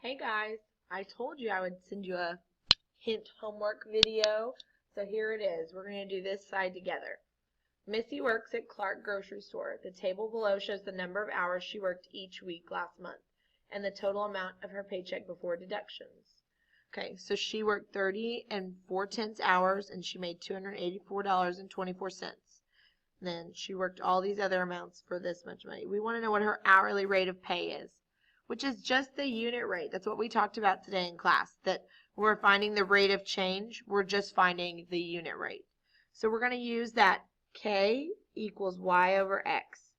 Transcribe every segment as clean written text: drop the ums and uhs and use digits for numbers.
Hey guys, I told you I would send you a hint homework video, so here it is. We're going to do this side together. Missy works at Clark grocery store. The table below shows the number of hours she worked each week last month and the total amount of her paycheck before deductions. Okay, so she worked 30 4/10 hours and she made $284.24. Then she worked all these other amounts for this much money. We want to know what her hourly rate of pay is, which is just the unit rate. That's what we talked about today in class, that when we're finding the rate of change, we're just finding the unit rate. So we're going to use that K equals Y over X.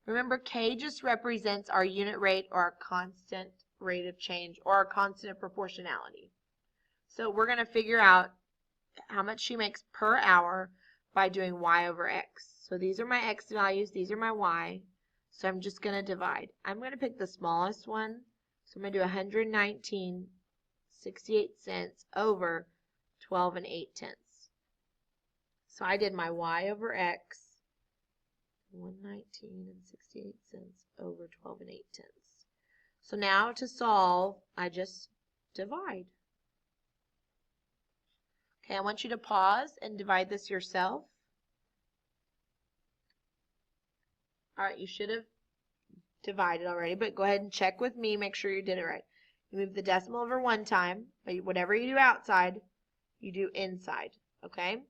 Remember, K just represents our unit rate or our constant rate of change or our constant of proportionality. So we're going to figure out how much she makes per hour by doing Y over X. So these are my X values, these are my Y. So I'm just going to divide. I'm going to pick the smallest one. So I'm going to do 119.68 over 12 8/10. So I did my Y over X, 119.68 over 12 8/10. So now to solve, I just divide. Okay, I want you to pause and divide this yourself. All right, you should have divided already, but go ahead and check with me, make sure you did it right. You move the decimal over one time, but whatever you do outside, you do inside, okay?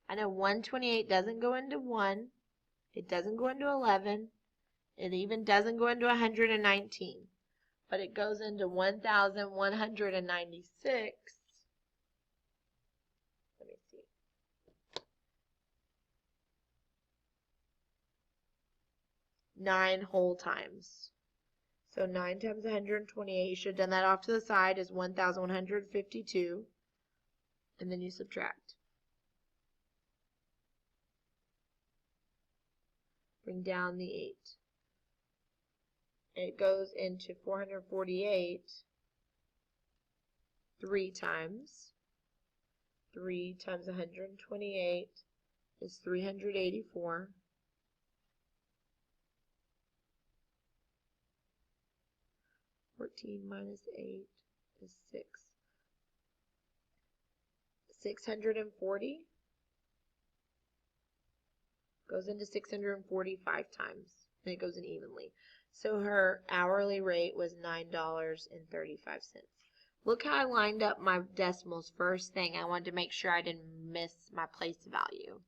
I know 128 doesn't go into 1, it doesn't go into 11, it even doesn't go into 119, but it goes into 1,196. Let me see. 9 whole times. So 9 times 128, you should have done that off to the side, is 1,152. And then you subtract. Bring down the 8. And it goes into 448 3 times. 3 times 128 is 384. 14 minus 8 is 6. 640 goes into 645 times, and it goes in evenly. So her hourly rate was $9.35. Look how I lined up my decimals first thing. I wanted to make sure I didn't miss my place value. All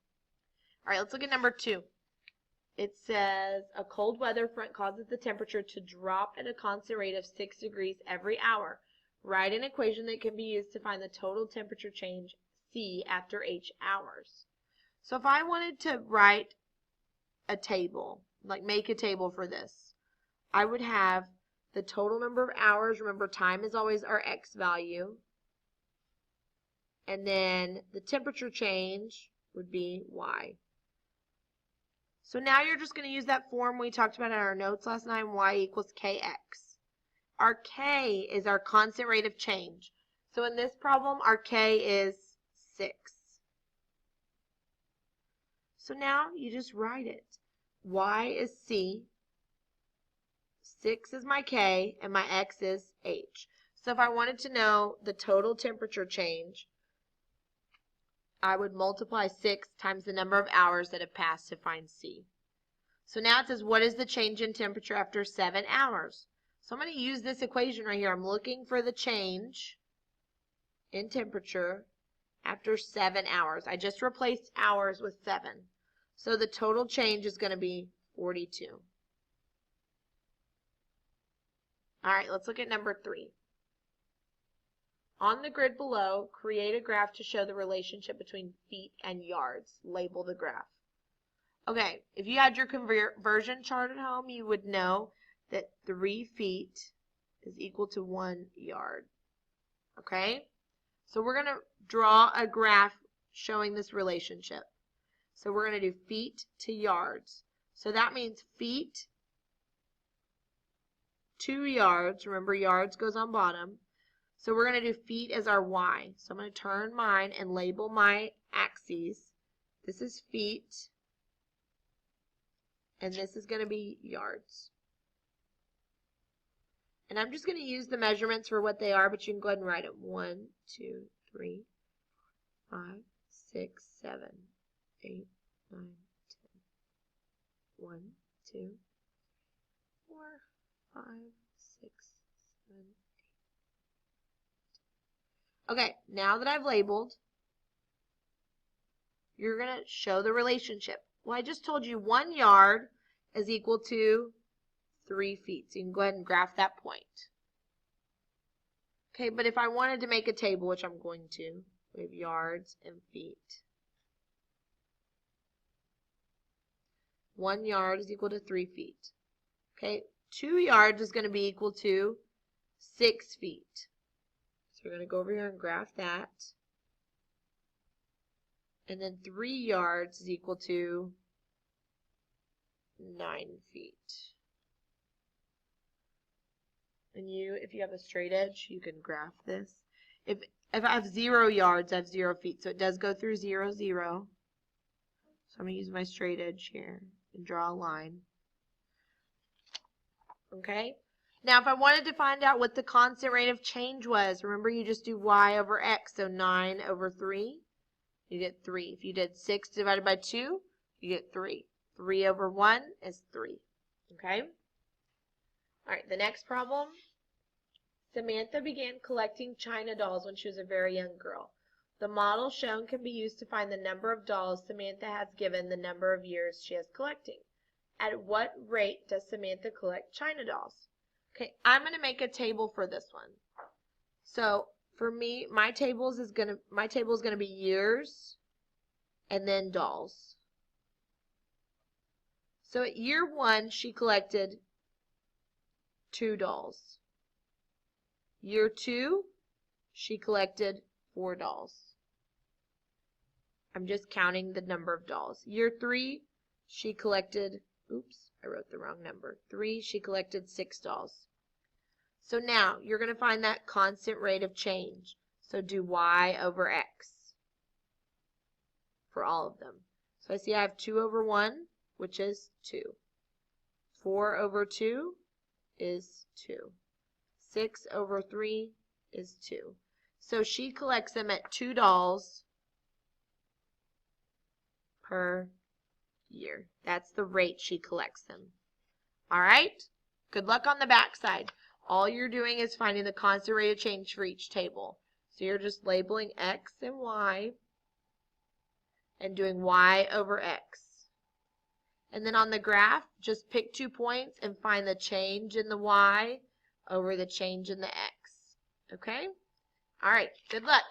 right, let's look at number 2. It says a cold weather front causes the temperature to drop at a constant rate of 6 degrees every hour. Write an equation that can be used to find the total temperature change C after H hours. So if I wanted to write a table, like make a table for this, I would have the total number of hours. Remember, time is always our X value. And then the temperature change would be Y. So now you're just going to use that form we talked about in our notes last night, Y equals KX. Our K is our constant rate of change. So in this problem, our K is 6. So now you just write it. Y is C, 6 is my K, and my X is H. So if I wanted to know the total temperature change, I would multiply 6 times the number of hours that have passed to find C. So now it says, what is the change in temperature after 7 hours? So I'm going to use this equation right here. I'm looking for the change in temperature after 7 hours. I just replaced hours with 7. So the total change is going to be 42. All right, let's look at number 3. On the grid below, create a graph to show the relationship between feet and yards. Label the graph. Okay, if you had your conversion chart at home, you would know that 3 feet is equal to 1 yard. Okay? So we're going to draw a graph showing this relationship. So we're going to do feet to yards. So that means feet to yards. Remember, yards goes on bottom. So we're going to do feet as our Y. So I'm going to turn mine and label my axes. This is feet, and this is going to be yards. And I'm just going to use the measurements for what they are, but you can go ahead and write them. 1, 2, 3, 5, 6, 7, 8, 9, 10. 1, 2, 4, 5, 6, 7, 8. Okay, now that I've labeled, you're going to show the relationship. Well, I just told you 1 yard is equal to 3 feet. So you can go ahead and graph that point. Okay, but if I wanted to make a table, which I'm going to, we have yards and feet. 1 yard is equal to 3 feet. Okay, 2 yards is going to be equal to 6 feet. So we're going to go over here and graph that. And then 3 yards is equal to 9 feet. And if you have a straight edge, you can graph this. If I have 0 yards, I have 0 feet. So it does go through 0, 0. So I'm going to use my straight edge here and draw a line. Okay? Now, if I wanted to find out what the constant rate of change was, remember you just do y over x. So 9 over 3, you get 3. If you did 6 divided by 2, you get 3. 3 over 1 is 3. Okay? All right, the next problem. Samantha began collecting China dolls when she was a very young girl. The model shown can be used to find the number of dolls Samantha has given the number of years she is collecting. At what rate does Samantha collect China dolls? Okay, I'm going to make a table for this one. So for me, my table is going to be years and then dolls. So at year 1, she collected 2 dolls. Year 2, she collected 4 dolls. I'm just counting the number of dolls. Year 3, she collected, oops, I wrote the wrong number. 3, she collected 6 dolls. So now you're going to find that constant rate of change. So do y over x for all of them. So I see I have 2 over 1, which is 2. 4 over 2 is 2. 6 over 3 is 2. So she collects them at 2 dolls per year. That's the rate she collects them. All right? Good luck on the back side. All you're doing is finding the constant rate of change for each table. So you're just labeling x and y and doing y over x. And then on the graph, just pick 2 points and find the change in the y over the change in the x. Okay? All right. Good luck.